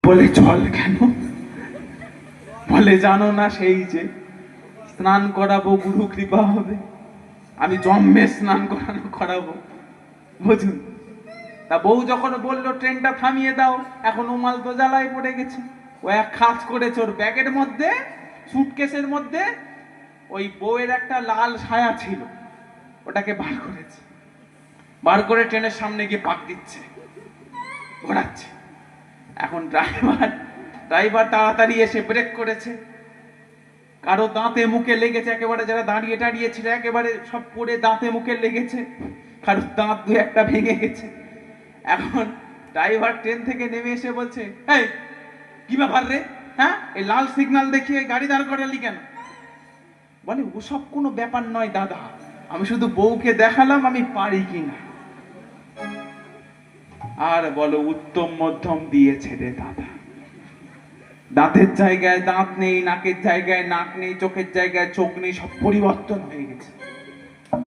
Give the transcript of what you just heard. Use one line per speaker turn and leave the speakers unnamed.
বলে জল কেন? বলে জানো না, সেই যে স্নান করাবো, গুরু কৃপা হবে, আমি জন্মে স্নান করাবো, বুঝুন। তা বউ যখন বললো ট্রেনটা থামিয়ে দাও, এখন উমাল তো জ্বালায় পড়ে গেছে। ও এক কাজ করেছে, ওর ব্যাগের মধ্যে, সুটকেসের মধ্যে ওই বউয়ের একটা লাল সায়া ছিল, ওটাকে বার করেছে, বার করে ট্রেনের সামনে গিয়ে পাক দিচ্ছে, ঘোরাচ্ছে। এখন ড্রাইভার তাড়াতাড়ি এসে ব্রেক করেছে। কারো দাঁতে মুখে লেগেছে, একেবারে যারা দাঁড়িয়ে টাড়িয়ে ছিল একেবারে সব পড়ে দাঁতে মুখে লেগেছে, কারো দাঁত দু একটা ভেঙে গেছে। এখন ড্রাইভার ট্রেন থেকে নেমে এসে বলছে, এই কি ব্যাপার রে, হ্যাঁ এই লাল সিগন্যাল দেখিয়ে গাড়ি দাঁড় করালি কেন? বলে ওসব কোনো ব্যাপার নয় দাদা, আমি শুধু বউকে দেখালাম আমি পারি কিনা। আর বলো উত্তম মধ্যম দিয়েছে রে দাদা, দাঁতের জায়গায় দাঁত নেই, নাকের জায়গায় নাক নেই, চোখের জায়গায় চোখ নেই, সব পরিবর্তন হয়ে গেছে।